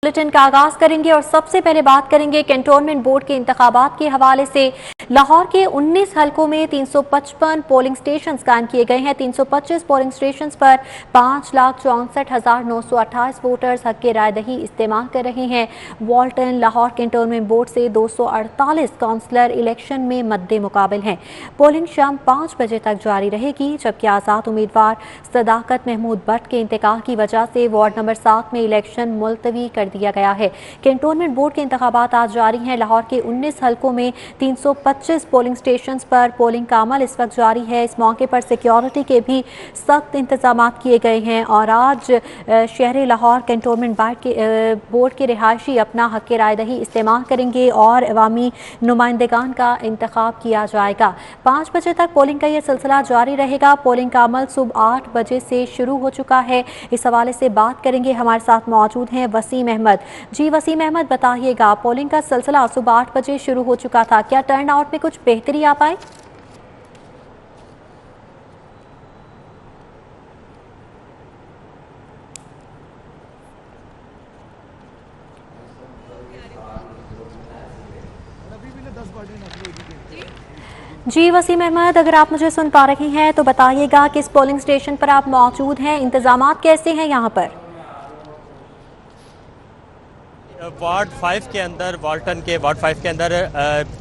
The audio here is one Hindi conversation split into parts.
बुलेटिन का आगाज करेंगे और सबसे पहले बात करेंगे कैंटोनमेंट बोर्ड के इंतखाबात के हवाले से। लाहौर के 19 हलकों में 355 पोलिंग स्टेशन कायम किए गए हैं। 325 पोलिंग स्टेशन पर 5,64,928 वोटर्स हक के राय दही इस्तेमाल कर रहे हैं। वाल्टन लाहौर कैंटोनमेंट बोर्ड से 248 काउंसलर इलेक्शन में मद्दे मुकाबिल हैं। पोलिंग शाम 5 बजे तक जारी रहेगी, जबकि आज़ाद उम्मीदवार सदाकत महमूद भट्ट के इंतकाल की वजह से वार्ड नंबर 7 में इलेक्शन मुलतवी कर दिया गया है। कैंटोनमेंट बोर्ड के इंतखाबात आज जारी हैं। लाहौर के 19 हलकों में 325 पोलिंग स्टेशन पर पोलिंग का अमल इस वक्त जारी है। इस मौके पर सिक्योरिटी के भी सख्त इंतजाम किए गए हैं और आज शहर लाहौर कैंटोनमेंट बोर्ड के रिहायशी अपना हक राय दही इस्तेमाल करेंगे और अवामी नुमाइंदगान का इंतखाब किया जाएगा। 5 बजे तक पोलिंग का यह सिलसिला जारी रहेगा। पोलिंग का अमल सुबह 8 बजे से शुरू हो चुका है। इस हवाले से बात करेंगे, हमारे साथ मौजूद हैं वसीम अहमद। जी वसीम अहमद, बताइएगा, पोलिंग का सिलसिला सुबह 8 बजे शुरू हो चुका था, क्या टर्न आउट में कुछ बेहतरी आ पाई? जी वसीम अहमद, अगर आप मुझे सुन पा रही हैं तो बताइएगा किस पोलिंग स्टेशन पर आप मौजूद हैं, इंतजामात कैसे हैं यहाँ पर? वार्ड 5 के अंदर, वाल्टन के वार्ड 5 के अंदर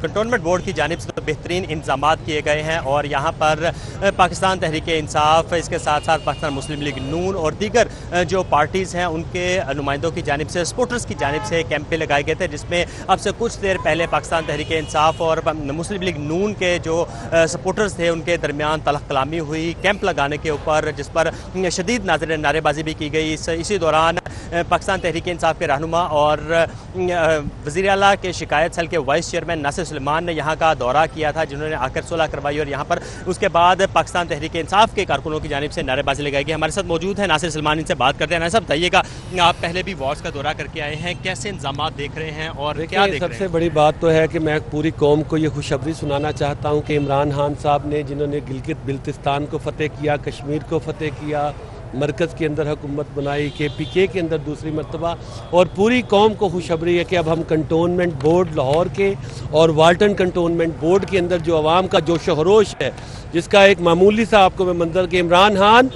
कंटोनमेंट बोर्ड की जानिब से बेहतरीन इंतजाम किए गए हैं और यहाँ पर पाकिस्तान तहरीक इंसाफ, इसके साथ साथ पाकिस्तान मुस्लिम लीग नून और दीगर जो पार्टीज़ हैं उनके नुमाइंदों की जानिब से, सपोर्टर्स की जानिब से कैंपें लगाए गए थे, जिसमें अब से कुछ देर पहले पाकिस्तान तहरीक इंसाफ और मुस्लिम लीग नून के जो सपोर्टर्स थे उनके दरमियान तलख कलामी हुई कैंप लगाने के ऊपर, जिस पर शदीद नारेबाजी भी की गई। इसी दौरान पाकिस्तान तहरीक इंसाफ के रहनुमा और वज़ीर आला के शिकायत सेल के वाइस चेयरमैन नासिर सुलेमान ने यहाँ का दौरा किया था, जिन्होंने आकर सुलह करवाई और यहाँ पर उसके बाद पाकिस्तान तहरीक इंसाफ के कारकुनों की जानिब से नारेबाजी लगाई गई। हमारे साथ मौजूद है नासिर सुलेमान, इनसे बात करते हैं। नासिर साहब, बताइएगा, आप पहले भी वार्ड्स का दौरा करके आए हैं, कैसे इंतजाम देख रहे हैं और क्या देख रहे हैं? सबसे बड़ी बात तो है कि मैं पूरी कौम को ये खुशखबरी सुनाना चाहता हूँ कि इमरान खान साहब ने, जिन्होंने गिलगित बिल्तिस्तान को फतेह किया, कश्मीर को फतेह किया, मरकज़ के अंदर हुकूमत बनाई, KPK के अंदर दूसरी मरतबा, और पूरी कौम को खुशखबरी है कि अब हम कंटोनमेंट बोर्ड लाहौर के और वाल्टन कंटोनमेंट बोर्ड के अंदर जो आवाम का जोश खरोश है, जिसका एक मामूली सा आपको मैं मंजर के इमरान खान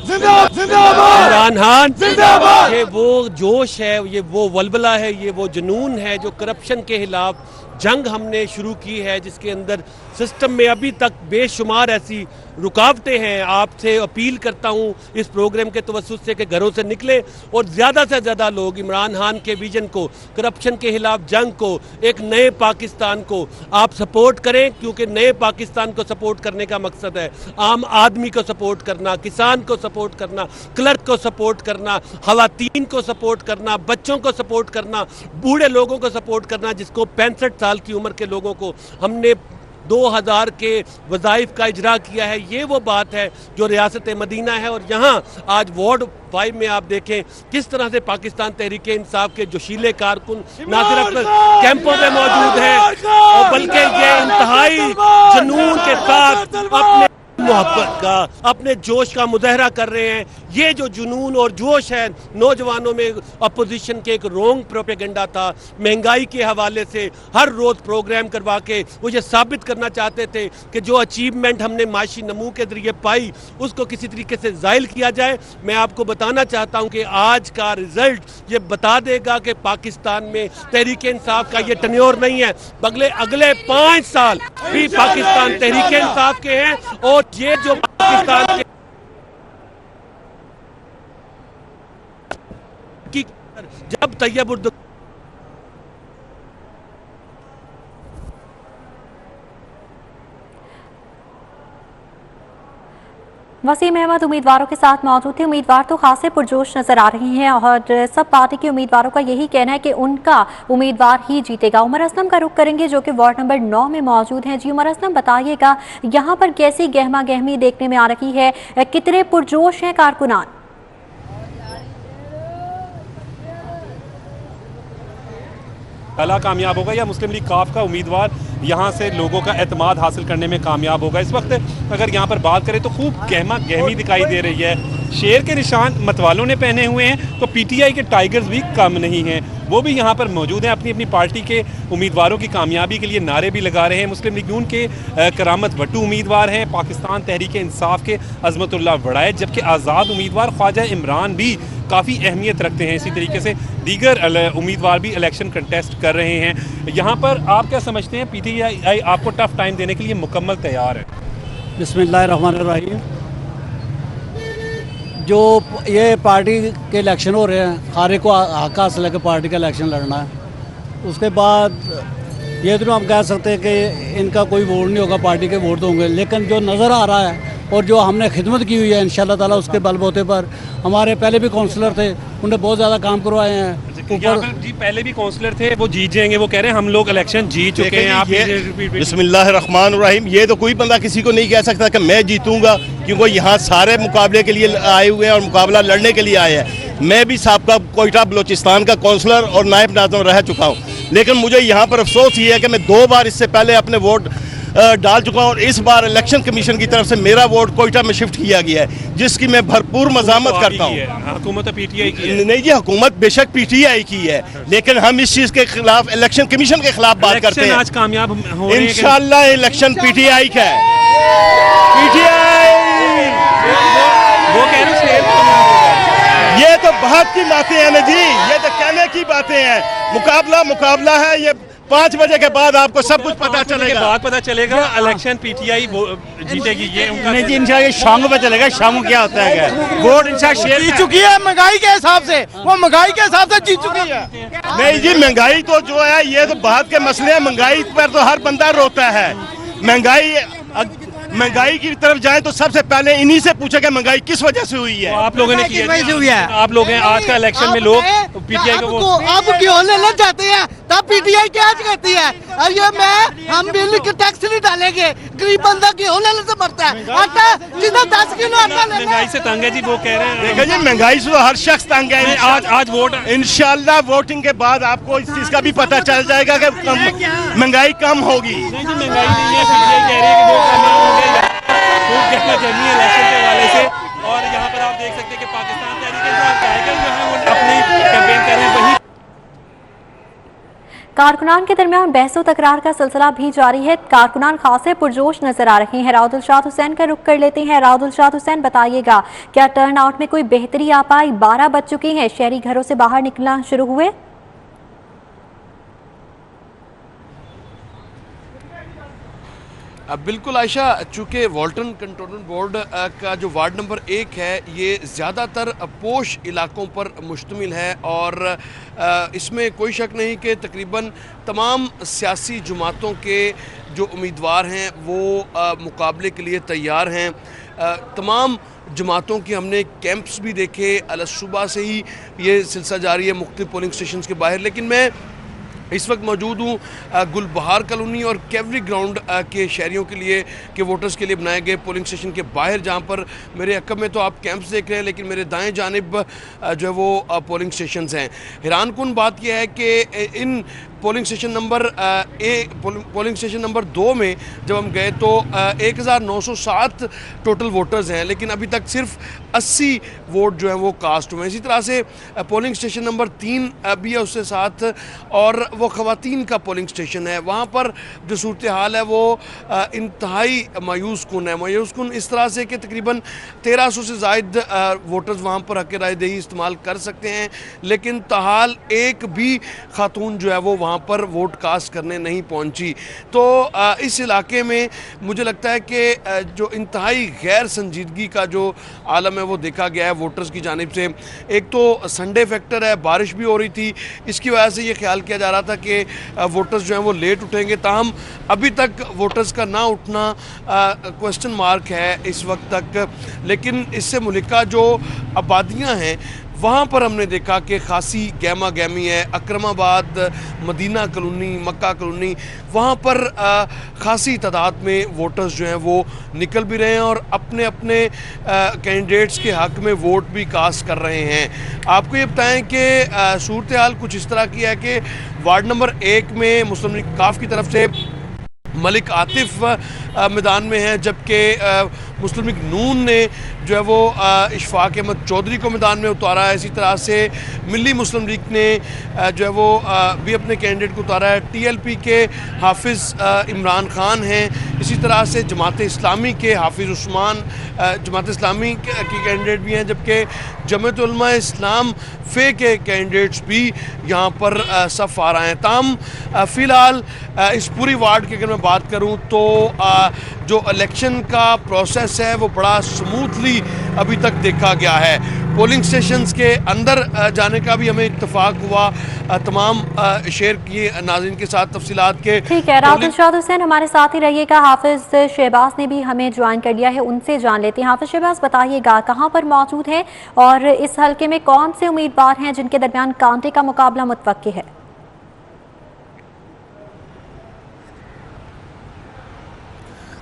ये वो जोश है, ये वो वलबला है, ये वो जुनून है जो करप्शन के खिलाफ जंग हमने शुरू की है, जिसके अंदर सिस्टम में अभी तक बेशुमार ऐसी रुकावटें हैं। आपसे अपील करता हूँ इस प्रोग्राम के तवस्सुत से कि घरों से निकले और ज़्यादा से ज़्यादा लोग इमरान खान के विजन को, करप्शन के खिलाफ जंग को, एक नए पाकिस्तान को आप सपोर्ट करें, क्योंकि नए पाकिस्तान को सपोर्ट करने का मकसद है आम आदमी को सपोर्ट करना, किसान को सपोर्ट करना, क्लर्क को सपोर्ट करना, खवातीन को सपोर्ट करना, बच्चों को सपोर्ट करना, बूढ़े लोगों को सपोर्ट करना, जिसको 65 साल की उम्र के लोगों को हमने 2000 के वज़ाइफ का इजरा किया है। ये वो बात है जो रियासत मदीना है। और यहाँ आज वार्ड 5 में आप देखें किस तरह से पाकिस्तान तहरीक इंसाफ के जोशीले कारकुन नासिर अहमद कैंपों में मौजूद हैं और बल्कि ये इंतहाई जुनून के साथ अपने मोहब्बत का, अपने जोश का मुजाहरा कर रहे हैं। ये जो जुनून और जोश है नौजवानों में, अपोजिशन के एक रोंग प्रोपेगेंडा था, महंगाई के हवाले से हर रोज़ प्रोग्राम करवा के वो ये साबित करना चाहते थे कि जो अचीवमेंट हमने माशी नमू के ज़रिए पाई उसको किसी तरीके से ज़ाइल किया जाए। मैं आपको बताना चाहता हूँ कि आज का रिज़ल्ट ये बता देगा कि पाकिस्तान में तहरीक इंसाफ का ये टन्योर नहीं है, अगले 5 साल भी पाकिस्तान तहरीक इंसाफ के हैं। और ये जो पाकिस्तान के जब तैयब उर्दू वसीम अहमद उम्मीदवारों के साथ मौजूद थे। उम्मीदवार तो खासे पुरजोश नजर आ रहे हैं और सब पार्टी के उम्मीदवारों का यही कहना है कि उनका उम्मीदवार ही जीतेगा। उमर असलम का रुख करेंगे जो कि वार्ड नंबर 9 में मौजूद हैं। जी उमर असलम, बताइएगा, यहाँ पर कैसी गहमा गहमी देखने में आ रही है, कितने पुरजोश हैं कारकुनान? अला कामयाब होगा या मुस्लिम लीग काफ का उम्मीदवार यहाँ से लोगों का एतमाद हासिल करने में कामयाब होगा? इस वक्त अगर यहाँ पर बात करें तो खूब गहमा गहमी दिखाई दे रही है। शेर के निशान मतवालों ने पहने हुए हैं तो PTI के टाइगर्स भी कम नहीं हैं। वो भी यहाँ पर मौजूद हैं, अपनी अपनी पार्टी के उम्मीदवारों की कामयाबी के लिए नारे भी लगा रहे हैं। मुस्लिम लीग नून के करामत भट्टू उम्मीदवार हैं, पाकिस्तान तहरीक इंसाफ के अजमतुल्लाह वड़ायत, जबकि आज़ाद उम्मीदवार ख्वाजा इमरान भी काफ़ी अहमियत रखते हैं। इसी तरीके से दीगर उम्मीदवार भी इलेक्शन कंटेस्ट कर रहे हैं। यहाँ पर आप क्या समझते हैं, PTI आपको टफ टाइम देने के लिए मुकम्मल तैयार है? बिस्मिल्लाहिर्रहमानिर्रहीम। जो ये पार्टी के इलेक्शन हो रहे हैं, खारे को हक हासिल है कि पार्टी का इलेक्शन लड़ना है। उसके बाद ये तो हम कह सकते हैं कि इनका कोई वोट नहीं होगा, पार्टी के वोट होंगे, लेकिन जो नज़र आ रहा है और जो हमने खिदमत की हुई है इंशाअल्लाह ताला, उसके बलबूते पर हमारे पहले भी काउंसलर थे, उन्हें बहुत ज़्यादा काम करवाए हैं। जी पहले भी काउंसलर थे, वो जीत जाएंगे, वो कह रहे हैं हम लोग इलेक्शन जीत चुके हैं। आप बिस्मिल्लाहिर्रहमानिर्रहीम, ये तो कोई बंदा किसी को नहीं कह सकता कि मैं जीतूंगा, क्योंकि यहाँ सारे मुकाबले के लिए आए हुए हैं और मुकाबला लड़ने के लिए आए हैं। मैं भी साबका कोयटा बलोचिस्तान का काउंसलर और नायब नाज़िम रह चुका हूँ, लेकिन मुझे यहाँ पर अफसोस ये है कि मैं 2 बार इससे पहले अपने वोट डाल चुका हूँ और इस बार इलेक्शन कमीशन की तरफ से मेरा वोट कोयटा में शिफ्ट किया गया है, जिसकी मैं भरपूर मजामत करता हूँ। हुकूमत PTI की है? नहीं जी, हुकूमत बेशक PTI की है, लेकिन हम इस चीज़ के खिलाफ, इलेक्शन कमीशन के खिलाफ बात करते हैं। आज कामयाब हो रहे हैं इंशाल्लाह इलेक्शन PTI का है। PTI वो कह रहे हैं, ये तो बात की बातें हैं ना जी, ये तो कहने की बातें हैं। मुकाबला है, ये 5 बजे के बाद आपको सब कुछ पता चलेगा। बाद पता चलेगा इलेक्शन PTI जीतेगी, ये उनका नहीं जी, इंशाल्लाह शाम को चलेगा। शाम को क्या होता है, वोट इंशाल्लाह शेयर जीत चुकी है महंगाई के हिसाब से, वो महंगाई के हिसाब से जीत चुकी है। नहीं जी, महंगाई तो जो है ये तो बात के मसले हैं। महंगाई पर तो हर बंदा रोता है। महंगाई की तरफ जाए तो सबसे पहले इन्हीं से पूछे कि महंगाई किस वजह से हुई है। तो आप लोगों ने की है। आप लोग हैं आज का इलेक्शन में लोग PTI को आप क्यों लेना चाहते हैं, तब PTI क्या कहती है, ये हम बिल के टैक्स नहीं डालेंगे, गरीब बंदा क्यों लेने से मरता है। आटा जितना 10 किलो आटा लेना, महंगाई से तंग है जी, वो कह रहे हैं। देखिए जी, महंगाई से हर शख्स तंग है। आज वोट इंशाल्लाह वोटिंग के बाद आपको इस चीज का भी पता चल जाएगा कि महंगाई कम होगी। नहीं जी, महंगाई नहीं है, PTI कह रही है कि वो कम होंगे, खूब कहना चाहिए इलेक्शन के हवाले से। और यहाँ पर आप देख सकते हैं कि पाकिस्तान तहरीक इंसाफ टाइगर जो है वो अपनी कैंपेन कर रहे हैं। वही कारकुनान के दरमियान बहसो तकरार का सिलसिला भी जारी है। कारकुनान खासे पुरजोश नजर आ रहे हैं। राउदुलशाद हुसैन का रुख कर लेते हैं। राउदुलशाद हुसैन, बताइएगा क्या टर्न आउट में कोई बेहतरी आ पाई? 12 बज चुके हैं, शहरी घरों से बाहर निकलना शुरू हुए। बिल्कुल आयशा, चूँकि वाल्टन कंटोनमेंट बोर्ड का जो वार्ड नंबर 1 है ये ज़्यादातर पोश इलाकों पर मुश्तमिल है और इसमें कोई शक नहीं कि तकरीबन तमाम सियासी जमातों के जो उम्मीदवार हैं वो मुकाबले के लिए तैयार हैं। तमाम जमातों की हमने कैंप्स भी देखे, सुबह से ही ये सिलसिला जारी है मुख्तलिफ पोलिंग स्टेशन के बाहर। लेकिन मैं इस वक्त मौजूद हूँ गुलबहार कॉलोनी और कैवरी ग्राउंड के शहरियों के लिए, के वोटर्स के लिए बनाए गए पोलिंग स्टेशन के बाहर, जहाँ पर मेरे अकब में तो आप कैंप्स देख रहे हैं, लेकिन मेरे दाएं जानिब जो है वो पोलिंग स्टेशंस हैं। हैरानकुन बात यह है कि इन पोलिंग स्टेशन नंबर 2 में जब हम गए तो 1907 टोटल वोटर्स हैं, लेकिन अभी तक सिर्फ 80 वोट जो हैं वो कास्ट हुए हैं। इसी तरह से पोलिंग स्टेशन नंबर 3 भी है उससे साथ, और वो ख़वातीन का पोलिंग स्टेशन है। वहाँ पर जो सूरत हाल है वो इंतहाई मायूस कुन है। मायूस कुन इस तरह से कि तकरीबन 1300 से ज़ायद वोटर्स वहाँ पर हक़ राय दही इस्तेमाल कर सकते हैं, लेकिन ताहाल एक भी खातून जो है वो वहाँ पर वोट कास्ट करने नहीं पहुँची। तो इस इलाके में मुझे लगता है कि जो इंतहाई गैर संजीदगी का जो आलम है वो देखा गया है वोटर्स की जानिब से। एक तो संडे फैक्टर है, बारिश भी हो रही थी, इसकी वजह से ये ख्याल किया जा रहा था कि वोटर्स जो हैं वो लेट उठेंगे, ताहम अभी तक वोटर्स का ना उठना क्वेश्चन मार्क है इस वक्त तक। लेकिन इससे मुल्का जो आबादियाँ हैं वहाँ पर हमने देखा कि खासी गहमा गहमी है। अक्रमाबाद, मदीना कॉलोनी, मक्का कॉलोनी, वहाँ पर खासी तादाद में वोटर्स जो हैं वो निकल भी रहे हैं और अपने अपने कैंडिडेट्स के हक़ में वोट भी कास्ट कर रहे हैं। आपको ये बताएं कि सूरत हाल कुछ इस तरह की है कि वार्ड नंबर 1 में मुस्लिम लीग काफ की तरफ से मलिक आतिफ मैदान में हैं, जबकि मुस्लिम लीग नून ने जो है वो इशफाक अहमद चौधरी को मैदान में उतारा है। इसी तरह से मिली मुस्लिम लीग ने जो है वो भी अपने कैंडिडेट को उतारा है। TLP के हाफिज़ इमरान खान हैं। इसी तरह से जमात इस्लामी के हाफिज़ उस्मान जमात इस्लामी की कैंडिडेट भी हैं, जबकि जमात उलमा इस्लाम फ़े के कैंडिडेट्स भी यहाँ पर सफ़ आ रहे हैं। ताम फ़िलहाल इस पूरी वार्ड की अगर मैं बात करूँ तो जो इलेक्शन का प्रोसेस है वो बड़ा स्मूथली अभी तक देखा गया है। पोलिंग स्टेशंस के अंदर जाने का भी हमें इत्तेफाक हुआ। तमाम शेयर किए नाज़रीन के साथ तफसीलात के। ठीक है, राहुल शाद हुसैन हमारे साथ ही रहिएगा। हाफिज शहबाज ने भी हमें ज्वाइन कर लिया है, उनसे जान लेते हैं। हाफिज शहबाज, बताइएगा कहाँ पर मौजूद हैं और इस हल्के में कौन से उम्मीदवार हैं जिनके दरमियान कांटे का मुकाबला मुतवक्की है?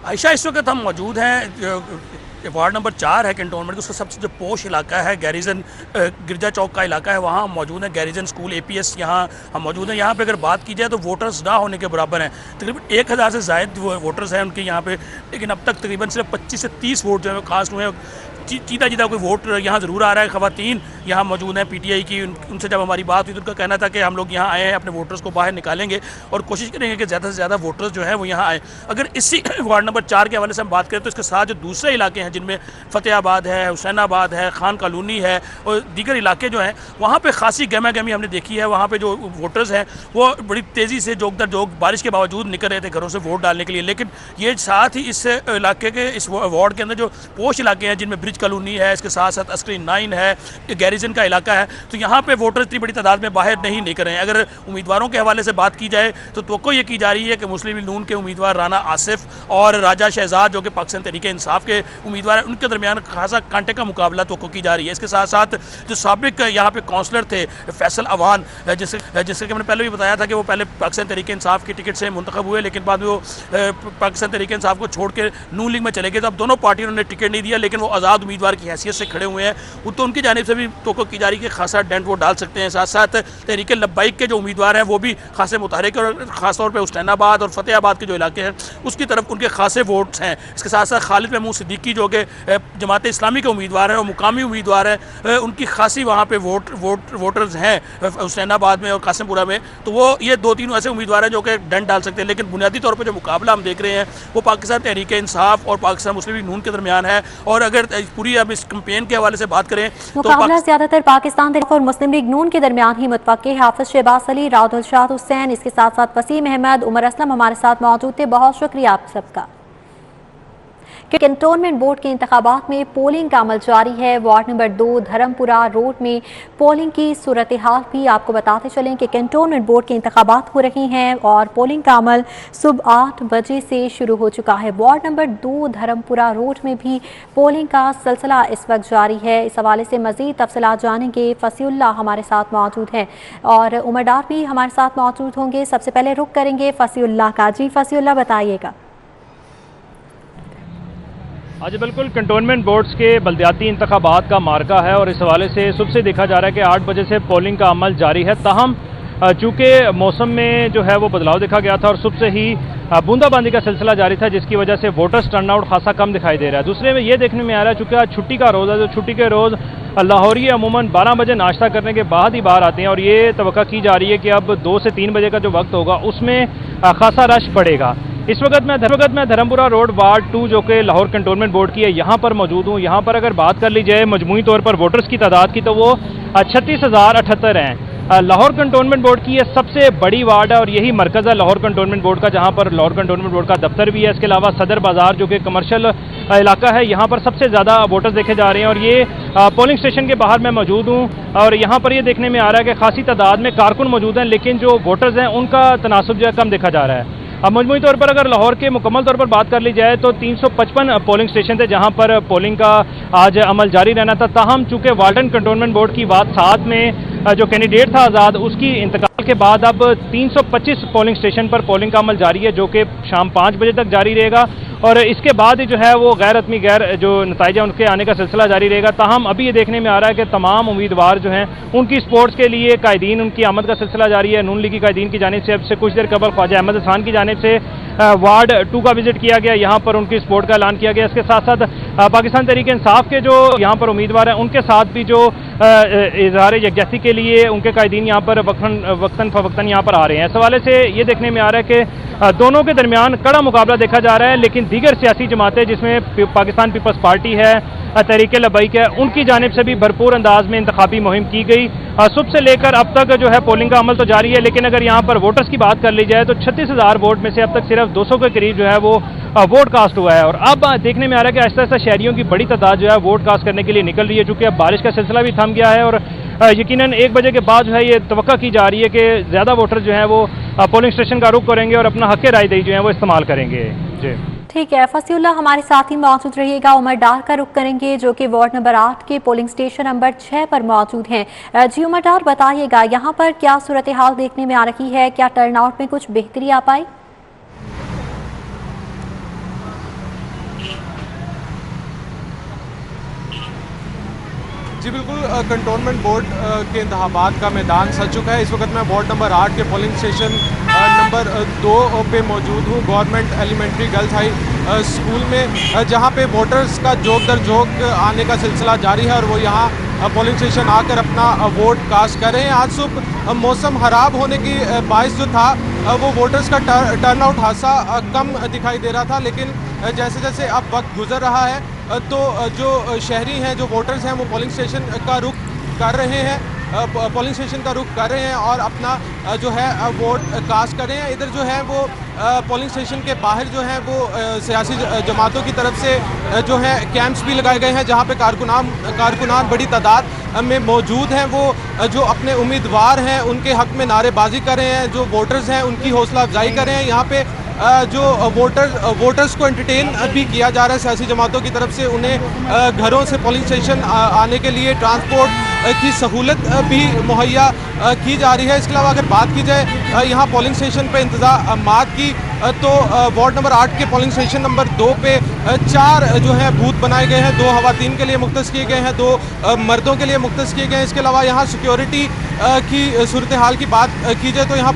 आयशा, इस वक्त हम मौजूद हैं वार्ड नंबर 4 है कैंटोनमेंट, उसका सबसे जो पोश इलाका है गैरिजन गिरजा चौक का इलाका है, वहाँ हम मौजूद हैं। गैरिजन स्कूल APS यहाँ हम मौजूद हैं। यहाँ पे अगर बात की जाए तो वोटर्स ना होने के बराबर हैं। तकरीबन 1000 से ज़ायद वोटर्स हैं उनके यहाँ पे, लेकिन अब तक तकरीबन सिर्फ 25 से 30 वोट जो है कास्ट हुए हैं। चीता कोई वोट यहाँ ज़रूर आ रहा है। ख़वातीन यहाँ मौजूद हैं PTI की, उनसे जब हमारी बात हुई तो उनका कहना था कि हम लोग यहाँ आए हैं, अपने वोटर्स को बाहर निकालेंगे और कोशिश करेंगे कि ज़्यादा से ज़्यादा वोटर्स जो हैं वो यहाँ आए। अगर इसी वार्ड नंबर 4 के हवाले से हम बात करें तो इसके साथ जो दूसरे इलाके हैं जिनमें फ़तेहाबाद है, हुसैनाबाद है, खान कॉलोनी है और दीगर इलाके जो हैं वहाँ पर ख़ासी गहमा गहमी हमने देखी है। वहाँ पर जो वोटर्स हैं वो बड़ी तेज़ी से जोक दर जोक बारिश के बावजूद निकल रहे थे घरों से वोट डालने के लिए। लेकिन ये साथ ही इस इलाके के इस वार्ड के अंदर जो पोश इलाके हैं जिनमें ब्रिज कॉलोनी है, इसके साथ साथ अस्करी 9 है, गैरिजन का इलाका है, तो यहाँ पे वोटर इतनी बड़ी तादाद में बाहर नहीं निकल रहे हैं। अगर उम्मीदवारों के हवाले से बात की जाए तो तवक्को ये की जा रही है कि मुस्लिम लीग नून के उम्मीदवार राना आसिफ और राजा शहजाद जो कि पाकिस्तान तहरीक इंसाफ के उम्मीदवार हैं, उनके दरमियान खासा कांटे का मुकाबला तवक्को की जा रही है। इसके साथ साथ जो साबिक यहाँ पे काउंसलर थे फैसल अवान, जिससे कि मैंने पहले भी बताया था कि वो पहले पाकिस्तान तहरीक इंसाफ की टिकट से मुंतखब हुए, लेकिन बाद में वो पाकिस्तान तहरीक इंसाफ को छोड़ के नून लीग में चले गए। तो अब दोनों पार्टियों ने टिकट नहीं दिया, लेकिन वो आज़ाद उम्मीदवार की हैसियत से खड़े हुए हैं। वो तो उनकी जानिब से भी तवक्को की जा रही है कि खासा डेंट वो डाल सकते हैं। साथ साथ तहरीक लब्बाइक के जो उम्मीदवार हैं वो भी खासे मुतहरिक और ख़ासतौर पर हुसैनाबाद और फ़तेहाबाद के जो इलाके हैं उसकी तरफ उनके खासे वोट्स हैं। इसके साथ साथ खालिद महमूद सिद्दीकी जो कि जमात इस्लामी के उम्मीदवार हैं और मुकामी उम्मीदवार हैं, उनकी खासी वहाँ पर वोटर्स हैं हुसैनाबाद में और कासिमपुरा में। तो वो ये 2-3 ऐसे उम्मीदवार हैं जो कि डेंट डाल सकते हैं। लेकिन बुनियादी तौर पर जो मुकाबला हम देख रहे हैं वो पाकिस्तान तहरीक इंसाफ और पाकिस्तान मुस्लिम लीग नून के दरमियान है। और अगर पूरी अब इस कैंपेन के हवाले से बात करें तो मुकाबला ज्यादातर पाकिस्तान और मुस्लिम लीग नून के दरमियान ही मुतवक्की। हाफिज शहबाज अली, राहुल शाद हुसैन, इसके साथ साथ वसीम अहमद, उमर असलम हमारे साथ मौजूद थे। बहुत शुक्रिया आप सबका। कैंटोनमेंट बोर्ड के इंतखाबात में पोलिंग का अमल जारी है। वार्ड नंबर 2 धर्मपुरा रोड में पोलिंग की सूरत हाल भी आपको बताते चलें कि कैंटोनमेंट बोर्ड के इंतखाबात हो रही हैं और पोलिंग का अमल सुबह 8 बजे से शुरू हो चुका है। वार्ड नंबर 2 धर्मपुरा रोड में भी पोलिंग का सिलसिला इस वक्त जारी है। इस हवाले से मज़ीद तफसीलात जानेंगे। फसीउल्लाह हमारे साथ मौजूद हैं और उमर डार भी हमारे साथ मौजूद होंगे। सबसे पहले रुख करेंगे फसीउल्लाह का। जी फसीउल्लाह, बताइएगा। आज बिल्कुल कंटोनमेंट बोर्ड्स के बल्दियाती इंतखाबात का मार्का है और इस हवाले से सुबह से देखा जा रहा है कि 8 बजे से पोलिंग का अमल जारी है। ताहम चूँकि मौसम में जो है वो बदलाव देखा गया था और सुबह से ही बूंदाबांदी का सिलसिला जारी था, जिसकी वजह से वोटर्स टर्नआउट खासा कम दिखाई दे रहा है। दूसरे में ये देखने में आ रहा है चूँकि आज छुट्टी का रोज़ है, तो छुट्टी के रोज़ लाहौरी अमूमन 12 बजे नाश्ता करने के बाद ही बाहर आते हैं और ये तवक्का की जा रही है कि अब 2 से 3 बजे का जो वक्त होगा उसमें खासा रश पड़ेगा। इस वक्त मैं धर्मपुरा रोड वार्ड 2 जो कि लाहौर कंटोनमेंट बोर्ड की है यहाँ पर मौजूद हूँ। यहाँ पर अगर बात कर ली जाए मजमूई तौर पर वोटर्स की तादाद की तो वो 36,078 हैं। लाहौर कंटोनमेंट बोर्ड की ये सबसे बड़ी वार्ड है और यही मरकज़ है लाहौर कंटोनमेंट बोर्ड का, जहाँ पर लाहौर कंटोनमेंट बोर्ड का दफ्तर भी है। इसके अलावा सदर बाज़ार जो कि कमर्शियल इलाका है, यहाँ पर सबसे ज़्यादा वोटर्स देखे जा रहे हैं और ये पोलिंग स्टेशन के बाहर मैं मौजूद हूँ और यहाँ पर ये देखने में आ रहा है कि खासी तादाद में कारकुन मौजूद हैं, लेकिन जो वोटर्स हैं उनका तनासुब जो है कम देखा जा रहा है। अब मजमूई तौर पर अगर लाहौर के मुकम्मल तौर पर बात कर ली जाए तो 355 पोलिंग स्टेशन थे जहां पर पोलिंग का आज अमल जारी रहना था। ताहम चूँकि वार्डन कंटोनमेंट बोर्ड की बात साथ में जो कैंडिडेट था आज़ाद, उसकी इंतकाल के बाद अब 325 पोलिंग स्टेशन पर पोलिंग का अमल जारी है, जो कि शाम 5 बजे तक जारी रहेगा और इसके बाद ही जो है वो गैर हतमी गैर जो नतीजे उनके आने का सिलसिला जारी रहेगा। ताहम अभी ये देखने में आ रहा है कि तमाम उम्मीदवार जो हैं उनकी स्पोर्ट्स के लिए कायदीन उनकी आमद का सिलसिला जारी है। नून लीग की कायदीन की जानिब से अब से कुछ देर कबल ख्वाजा अहमद खान की जानिब से वार्ड 2 का विजिट किया गया, यहाँ पर उनकी सपोर्ट का ऐलान किया गया। इसके साथ साथ पाकिस्तान तहरीक इंसाफ के जो यहाँ पर उम्मीदवार हैं उनके साथ भी जो इजहार यकजहती के लिए उनके कायदीन यहाँ पर वक्तन फवक्तन यहाँ पर आ रहे हैं। इस हवाले से ये देखने में आ रहा है कि दोनों के दरमियान कड़ा मुकाबला देखा जा रहा है, लेकिन दीगर सियासी जमातें जिसमें पाकिस्तान पीपल्स पार्टी है, तहरीक लबैक है, उनकी जानिब से भी भरपूर अंदाज में इंतखाबी मुहिम की गई। सुबह से लेकर अब तक जो है पोलिंग का अमल तो जारी है, लेकिन अगर यहाँ पर वोटर्स की बात कर ली जाए तो 36,000 वोट में से अब तक सिर्फ 200 के करीब जो है वो वोट कास्ट हुआ है। और अब देखने में आ रहा है कि आहिस्ता आहिस्ता शहरियों की बड़ी तादाद जो है वोट कास्ट करने के लिए निकल रही है, चूँकि अब बारिश का सिलसिला भी थम गया है और यकीनन 1 बजे के बाद जो है ये तवक्का की जा रही है कि ज़्यादा वोटर जो है वो पोलिंग स्टेशन का रुख करेंगे और अपना हक़ रायदही जो है वो इस्तेमाल करेंगे। जी ठीक है, फसीउल्लाह हमारे साथ ही मौजूद रहिएगा। उमर डार का रुख करेंगे जो कि वार्ड नंबर 8 के पोलिंग स्टेशन नंबर 6 पर मौजूद हैं। जी उमर डार, बताइएगा यहाँ पर क्या सूरत हाल देखने में आ रही है, क्या टर्नआउट में कुछ बेहतरी आ पाई? जी बिल्कुल, कंटोनमेंट बोर्ड के इंतखाबात का मैदान सज चुका है। इस वक्त मैं वार्ड नंबर 8 के पोलिंग स्टेशन नंबर 2 पे मौजूद हूँ, government elementary girls high school में, जहाँ पे वोटर्स का जोक दर जोक आने का सिलसिला जारी है और वो यहाँ पोलिंग स्टेशन आकर अपना वोट कास्ट कर रहे हैं। आज सुबह मौसम खराब होने की बाइस जो था वो वोटर्स का टर्नआउट खासा कम दिखाई दे रहा था, लेकिन जैसे जैसे अब वक्त गुजर रहा है तो जो शहरी हैं, जो वोटर्स हैं, वो पोलिंग स्टेशन का रुख कर रहे हैं, पोलिंग स्टेशन का रुख कर रहे हैं और अपना जो है वोट कास्ट कर रहे हैं। इधर जो है वो पोलिंग स्टेशन के बाहर जो है वो सियासी जमातों की तरफ से जो है कैंप्स भी लगाए गए हैं, जहाँ पे कारकुनान बड़ी तादाद में मौजूद हैं। वो जो अपने उम्मीदवार हैं उनके हक़ में नारेबाजी कर रहे हैं, जो वोटर्स हैं उनकी हौसला अफजाई कर रहे हैं। यहाँ पे जो वोटर्स को एंटरटेन भी किया जा रहा है सियासी जमातों की तरफ से, उन्हें घरों से पोलिंग स्टेशन आने के लिए ट्रांसपोर्ट की सहूलत भी मुहैया की जा रही है। इसके अलावा अगर बात की जाए यहाँ पोलिंग स्टेशन पे इंतज़ामात की तो वार्ड नंबर 8 के पोलिंग स्टेशन नंबर 2 पे 4 जो है बूथ बनाए गए हैं, 2 ख़वातीन के लिए मुख्तस किए गए हैं, 2 मर्दों के लिए मुख्तस किए गए हैं। इसके अलावा यहाँ सिक्योरिटी की सूरत हाल की बात की जाए तो यहाँ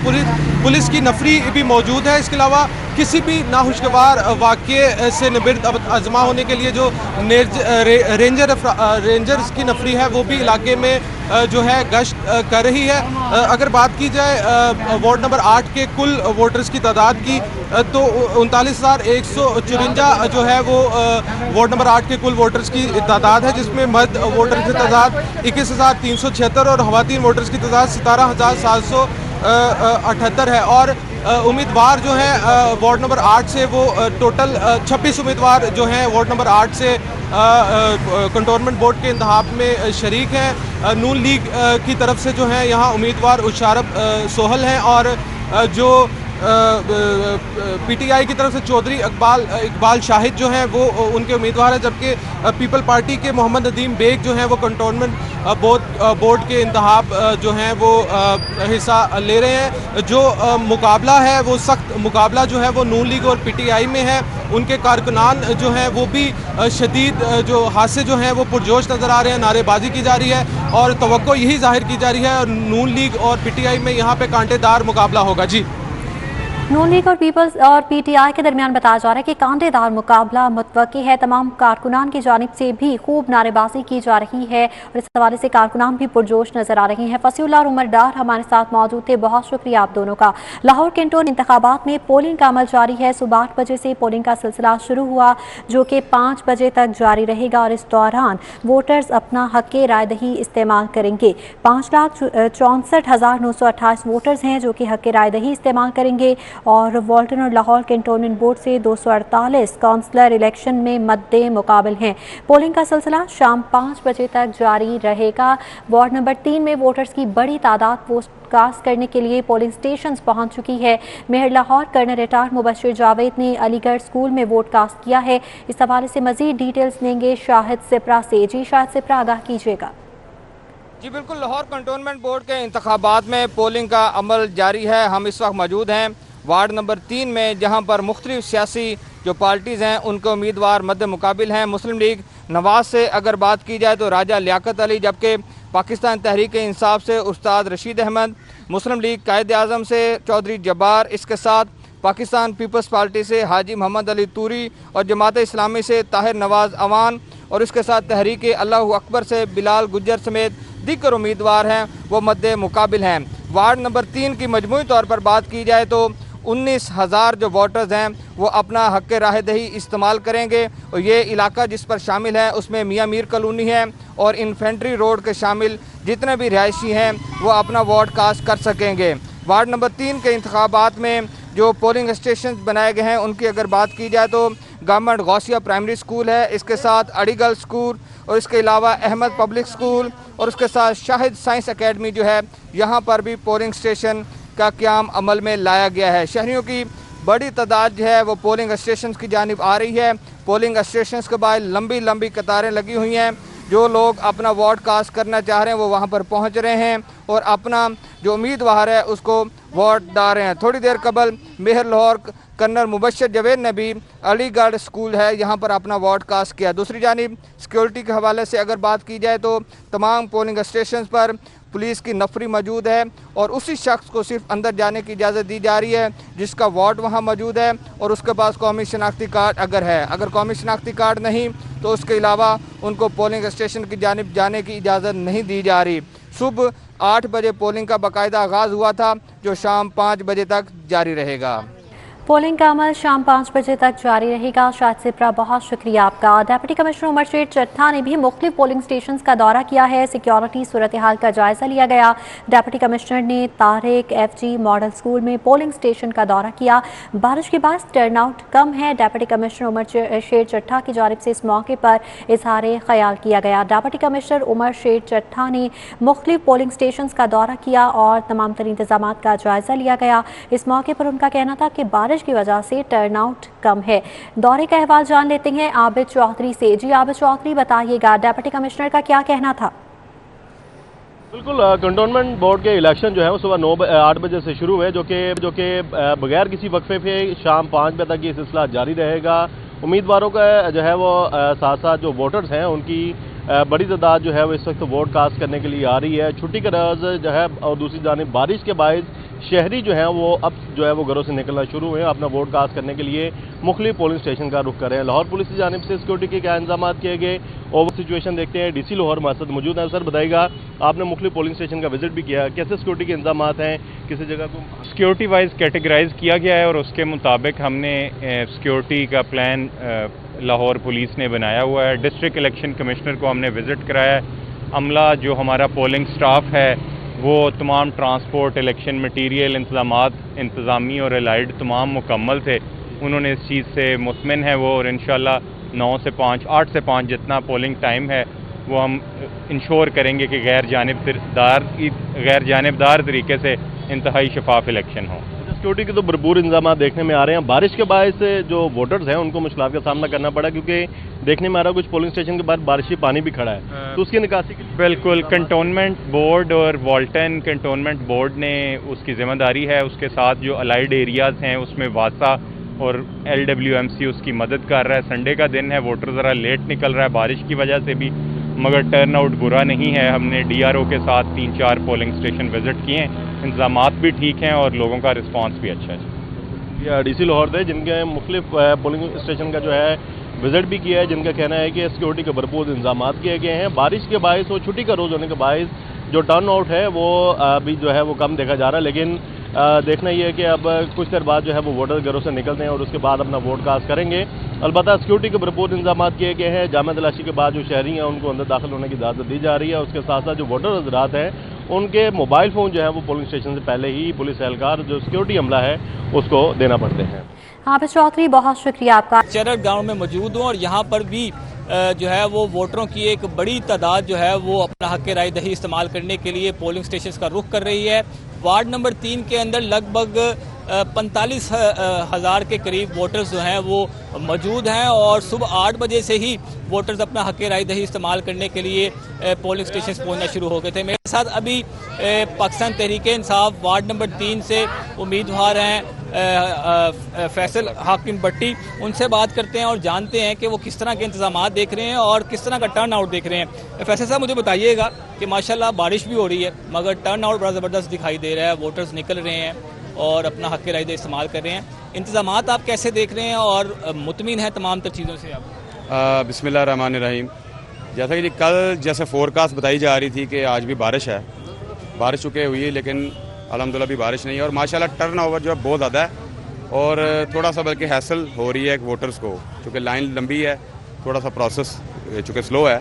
पुलिस की नफरी भी मौजूद है। इसके अलावा किसी भी नाखुशगवार वाक़े से निबिर्द अजमा होने के लिए जो रेंजर्स की नफरी है वो भी इलाके में जो है गश्त कर रही है। अगर बात की जाए वार्ड नंबर 8 के कुल वोटर्स की तादाद की तो 39,154 जो है वो वार्ड नंबर 8 के कुल वोटर्स की तादाद है, जिसमें मर्द वोटर की तादाद 21,376 और ख़वातीन वोटर्स की तादाद 17,778 है। और उम्मीदवार जो हैं वार्ड नंबर 8 से वो टोटल 26 उम्मीदवार जो हैं वार्ड नंबर 8 से कंटोनमेंट बोर्ड के इंतखाब में शरीक हैं। नून लीग की तरफ से जो है यहाँ उम्मीदवार उशारब सोहल हैं और जो पीटीआई की तरफ से चौधरी इकबाल शाहिद जो हैं वो उनके उम्मीदवार हैं, जबकि पीपल पार्टी के मोहम्मद नदीम बेग जो हैं वो कंटोनमेंट बोर्ड के इंतखाब जो हैं वो हिस्सा ले रहे हैं। जो मुकाबला है वो सख्त मुकाबला जो है वो नून लीग और पीटीआई में है। उनके कारकुनान जो हैं वो भी शदीद जो हादसे जो हैं वो पुरजोश नज़र आ रहे हैं, नारेबाजी की जा रही है और तवक्को यही जाहिर की जा रही है और नून लीग और पीटीआई में यहाँ पे कांटेदार मुकाबला होगा। जी, नून लीग और पीपल्स और पीटीआई के दरमियान बताया जा रहा है कि कांटेदार मुकाबला मुतवक्की है। तमाम कारकुनान की जानिब से भी खूब नारेबाजी की जा रही है और इस हवाले से कारकुनान भी पुरजोश नजर आ रहे हैं। फसीउल्लाह और उमर डार हमारे साथ मौजूद थे, बहुत शुक्रिया आप दोनों का। लाहौर कैंटोन इंतखाबात में पोलिंग का अमल जारी है। सुबह 8 बजे से पोलिंग का सिलसिला शुरू हुआ जो कि 5 बजे तक जारी रहेगा और इस दौरान वोटर्स अपना हक़ रायदही इस्तेमाल करेंगे। 5,64,928 वोटर्स हैं जो कि हक़ रायदही इस्तेमाल करेंगे और वाल्टन और लाहौर कैंटोनमेंट बोर्ड से 248 काउंसलर इलेक्शन में मद्दे मुकाबिल हैं। पोलिंग का सिलसिला शाम 5 बजे तक जारी रहेगा। वार्ड नंबर 3 में वोटर्स की बड़ी तादाद वोट कास्ट करने के लिए पोलिंग स्टेशंस पहुंच चुकी है। मेहर लाहौर कर्नल रिटायर्ड मुबशिर जावेद ने अलीगढ़ स्कूल में वोट कास्ट किया है। इस हवाले से मजीद डिटेल्स लेंगे शाहिद सिप्रा से। जी शाहिद सिप्रा, आगाह कीजिएगा। जी बिल्कुल, लाहौर कंटोनमेंट बोर्ड के इंतखाबात में पोलिंग का अमल जारी है। हम इस वक्त मौजूद हैं वार्ड नंबर 3 में, जहां पर मुख्तलिफ सियासी जो पार्टीज़ हैं उनके उम्मीदवार मद्दे मुकाबिल हैं। मुस्लिम लीग नवाज से अगर बात की जाए तो राजा लियाकत अली, जबकि पाकिस्तान तहरीक इंसाफ से उस्ताद रशीद अहमद, मुस्लिम लीग कायद आज़म से चौधरी जब्बार, इसके साथ पाकिस्तान पीपल्स पार्टी से हाजी मोहम्मद अली तूरी और जमात इस्लामी से ताहिर नवाज अवान और इसके साथ तहरीक अल्लाह अकबर से बिलाल गुज्जर समेत दीगर उम्मीदवार हैं वो मद्दे मुकाबिल हैं। वार्ड नंबर 3 की मजमूई तौर पर बात की जाए तो 19,000 जो वोटर्स हैं वो अपना हक़ राह दही इस्तेमाल करेंगे और ये इलाका जिस पर शामिल है उसमें मियाँ मीर कॉलोनी है और इन्फेंट्री रोड के शामिल जितने भी रिहायशी हैं वो अपना वोट कास्ट कर सकेंगे। वार्ड नंबर 3 के इंतखाबात में जो पोलिंग स्टेशन बनाए गए हैं उनकी अगर बात की जाए तो गवर्नमेंट गौसिया प्राइमरी स्कूल है, इसके साथ अड़ीगल स्कूल और इसके अलावा अहमद पब्लिक स्कूल और उसके साथ शाहिद साइंस एकेडमी जो है यहाँ पर भी पोलिंग स्टेशन का क़याम अमल में लाया गया है। शहरियों की बड़ी तादाद जो है वो पोलिंग स्टेशन की जानिब आ रही है। पोलिंग स्टेशन के बाद लंबी लंबी कतारें लगी हुई हैं। जो लोग अपना वोट कास्ट करना चाह रहे हैं वो वहाँ पर पहुँच रहे हैं और अपना जो उम्मीदवार है उसको वोट डाल रहे हैं। थोड़ी देर कबल मेहर लाहौर कर्नल मुबशर जवेद ने भी अलीगढ़ स्कूल है यहाँ पर अपना वोट कास्ट किया। दूसरी जानिब सिक्योरिटी के हवाले से अगर बात की जाए तो तमाम पोलिंग स्टेशन पर पुलिस की नफरी मौजूद है और उसी शख्स को सिर्फ अंदर जाने की इजाज़त दी जा रही है जिसका वोट वहाँ मौजूद है और उसके पास कौमी शनाख्ती कार्ड अगर है। अगर कौमी शनाख्ती कार्ड नहीं तो उसके अलावा उनको पोलिंग स्टेशन की जानिब जाने की इजाज़त नहीं दी जा रही। सुबह 8 बजे पोलिंग का बाकायदा आगाज़ हुआ था जो शाम 5 बजे तक जारी रहेगा। पोलिंग का अमल शाम 5 बजे तक जारी रहेगा। शाहिद सिप्रा, बहुत शुक्रिया आपका। डिप्टी कमिश्नर उमर शेर चट्ठा ने भी मुख्तलिफ पोलिंग स्टेशन का दौरा किया है। सिक्योरिटी सूरत हाल का जायजा लिया गया। डिप्टी कमिश्नर ने तारिक FG मॉडल स्कूल में पोलिंग स्टेशन का दौरा किया। बारिश के बाद टर्नआउट कम है। डिप्टी कमिश्नर उमर शेर चट्ठा की जानिब से इस मौके पर इजहार ख्याल किया गया। डिप्टी कमिश्नर उमर शेर चट्ठा ने मुख्तलिफ पोलिंग स्टेशन का दौरा किया और तमाम तर इंतजाम का जायजा लिया गया। इस मौके पर उनका कहना था कि बारिश की वजह से टर्नआउट कम है। दौरे का अहवाल जान लेते हैं आबिद चौधरी से। जी आबिद चौधरी, बताइएगा डिप्टी कमिश्नर का क्या कहना था? बिल्कुल, कंटोनमेंट बोर्ड के इलेक्शन जो है वो सुबह 8 बजे से शुरू हुए जो कि बगैर किसी वक्फे पे शाम 5 बजे तक ये सिलसिला जारी रहेगा। उम्मीदवारों का जो है वो साथ साथ जो वोटर्स हैं उनकी बड़ी तादाद जो है वो इस वक्त वोट कास्ट करने के लिए आ रही है। छुट्टी का रोज़ जो है और दूसरी जानिब बारिश के बायस शहरी जो है वो अब जो है वो घरों से निकलना शुरू हुए हैं। अपना वोट कास्ट करने के लिए मुख्तलिफ पोलिंग स्टेशन का रुख कर रहे हैं। लाहौर पुलिस की जानिब से सिक्योरिटी के क्या इंतजाम किए गए, ओवर सिचुएशन देखते हैं। DC लाहौर हमारे साथ मौजूद है। सर बताइएगा, आपने मुख्तलिफ पोलिंग स्टेशन का विजिट भी किया, कैसे सिक्योरिटी के इंतजाम हैं? किसी जगह को सिक्योरिटी वाइज कैटेगराइज किया गया है और उसके मुताबिक हमने सिक्योरिटी का प्लान लाहौर पुलिस ने बनाया हुआ है। डिस्ट्रिक्ट इलेक्शन कमिश्नर को हमने विज़िट कराया है। अमला जो हमारा पोलिंग स्टाफ है वो तमाम ट्रांसपोर्ट, इलेक्शन मटीरियल, इंतज़ामी और एलाइड तमाम मुकम्मल थे। उन्होंने इस चीज़ से मुतमिन है वो और इंशाल्लाह 9 से 5, 8 से 5 जितना पोलिंग टाइम है वो हम इंश्योर करेंगे कि गैर जानिबदार तरीके से इंतहाई शफाफ इलेक्शन हो। सिक्योरिटी के तो भरपूर इंतजाम देखने में आ रहे हैं। बारिश के बायस जो वोटर्स हैं उनको मुश्किलात का सामना करना पड़ा क्योंकि देखने में आ रहा है कुछ पोलिंग स्टेशन के बाद बारिशी पानी भी खड़ा है, तो उसकी निकासी के लिए बिल्कुल कंटोनमेंट बोर्ड और वॉल्टन कंटोनमेंट बोर्ड ने उसकी जिम्मेदारी है। उसके साथ जो अलाइड एरियाज़ हैं उसमें वासा और LWMC उसकी मदद कर रहा है। संडे का दिन है, वोटर ज़रा लेट निकल रहा है बारिश की वजह से भी, मगर टर्नआउट बुरा नहीं है। हमने DRO के साथ 3-4 पोलिंग स्टेशन विज़िट किए हैं, इंतज़ामात भी ठीक हैं और लोगों का रिस्पांस भी अच्छा है। ये DC लाहौर थे जिनके मुख्तलिफ पोलिंग स्टेशन का जो है विज़िट भी किया है, जिनका कहना है कि सिक्योरिटी के भरपूर इंतजाम किए गए हैं। बारिश के बायस और छुट्टी का रोज़ होने के बायस जो टर्न आउट है वो अभी जो है वो कम देखा जा रहा है, लेकिन देखना ये है कि अब कुछ देर बाद जो है वो वोटर घरों से निकलते हैं और उसके बाद अपना वोट कास्ट करेंगे। अलबत्ता सिक्योरिटी के भरपूर इंतजाम किए गए हैं। जामा तलाशी के बाद जो शहरी हैं उनको अंदर दाखिल होने की इजाज़त दी जा रही है। उसके साथ साथ जो वोटर हजरात हैं उनके मोबाइल फ़ोन जो है वो पोलिंग स्टेशन से पहले ही पुलिस एहलकार जो सिक्योरिटी अमला है उसको देना पड़ते हैं। आबिद चौधरी, बहुत शुक्रिया आपका। चरर गाँव में मौजूद हूँ और यहाँ पर भी जो है वो वोटरों की एक बड़ी तादाद जो है वो अपना हक़ राय दही इस्तेमाल करने के लिए पोलिंग स्टेशन का रुख कर रही है। वार्ड नंबर 3 के अंदर लगभग 45,000 के करीब वोटर्स जो हैं वो मौजूद हैं और सुबह 8 बजे से ही वोटर्स अपना हक़ राय दही इस्तेमाल करने के लिए पोलिंग स्टेशन पहुंचना शुरू हो गए थे। मेरे साथ अभी पाकिस्तान तहरीक इंसाफ वार्ड नंबर 3 से उम्मीदवार हैं फैसल हाकिम भट्टी, उनसे बात करते हैं और जानते हैं कि वो किस तरह के इंतजाम देख रहे हैं और किस तरह का टर्न आउट देख रहे हैं। फैसल साहब, मुझे बताइएगा कि माशाल्लाह बारिश भी हो रही है मगर टर्न आउट बड़ा ज़बरदस्त दिखाई दे रहा है, वोटर्स निकल रहे हैं और अपना हक़ राय दही इस्तेमाल कर रहे हैं। इंतजाम आप कैसे देख रहे हैं और मुतमिन है तमाम तर चीज़ों से आप? बिस्मिल्लाहिर्रहमानिर्रहीम। जैसा कि कल जैसे फोरकास्ट बताई जा रही थी कि आज भी बारिश है, बारिश चुके हुई है, लेकिन अल्हम्दुलिल्लाह भी बारिश नहीं है और माशाल्लाह टर्न ओवर जो है बहुत ज़्यादा है और थोड़ा सा बल्कि हैसल हो रही है वोटर्स को, चूँकि लाइन लंबी है, थोड़ा सा प्रोसेस चूँकि स्लो है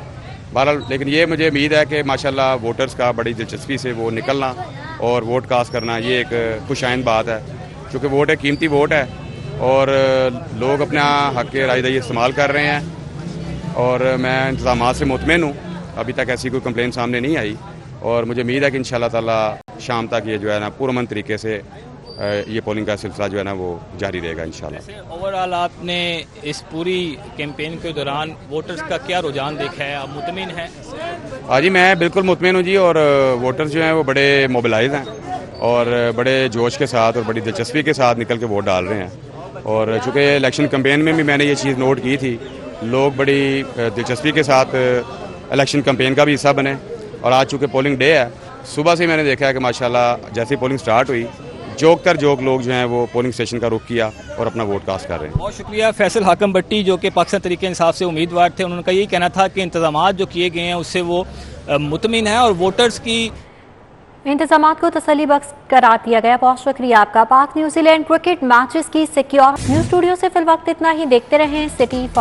बहरहाल। लेकिन ये मुझे उम्मीद है कि माशाल्लाह वोटर्स का बड़ी दिलचस्पी से वो निकलना और वोट कास्ट करना ये एक खुशाइंद बात है, क्योंकि वोट एक कीमती वोट है और लोग अपना हक़ के रायदही इस्तेमाल कर रहे हैं और मैं इंतजाम से मुतमिन हूँ। अभी तक ऐसी कोई कंप्लेन सामने नहीं आई और मुझे उम्मीद है कि इंशाल्लाह ताला शाम तक ये जो है ना पुरअमन तरीके से ये पोलिंग का सिलसिला जो है ना वो जारी रहेगा इंशाल्लाह। ओवरऑल आपने इस पूरी कैंपेन के दौरान वोटर्स का क्या रुझान देखा है, आप मुतमिन हैं? हाँ जी, मैं बिल्कुल मुतमिन हूँ जी और वोटर्स जो हैं वो बड़े मोबिलाइज हैं और बड़े जोश के साथ और बड़ी दिलचस्पी के साथ निकल के वोट डाल रहे हैं। और चूँकि इलेक्शन कैंपेन में भी मैंने ये चीज़ नोट की थी, लोग बड़ी दिलचस्पी के साथ इलेक्शन कैंपेन का भी हिस्सा बने और आज चूँकि पोलिंग डे है, सुबह से मैंने देखा है कि माशाल्लाह जैसे पोलिंग स्टार्ट हुई जोक लोग जो हैं वो पोलिंग स्टेशन का रुख किया और अपना वोट कास्ट कर रहे हैं। बहुत शुक्रिया। फैसल हाकम भट्टी जो कि पाकिस्तान तहरीक इंसाफ से उम्मीदवार थे, उन्होंने यही कहना था कि इंतजाम जो किए गए हैं उससे वो मुतमिन है और वोटर्स की इंतजाम को तसल्ली बख्श करार दिया गया। बहुत शुक्रिया आपका। पाक न्यूजीलैंड क्रिकेट मैचेस की सिक्योर न्यूज स्टूडियो से फिल वक्त इतना ही। देखते रहें सिटी।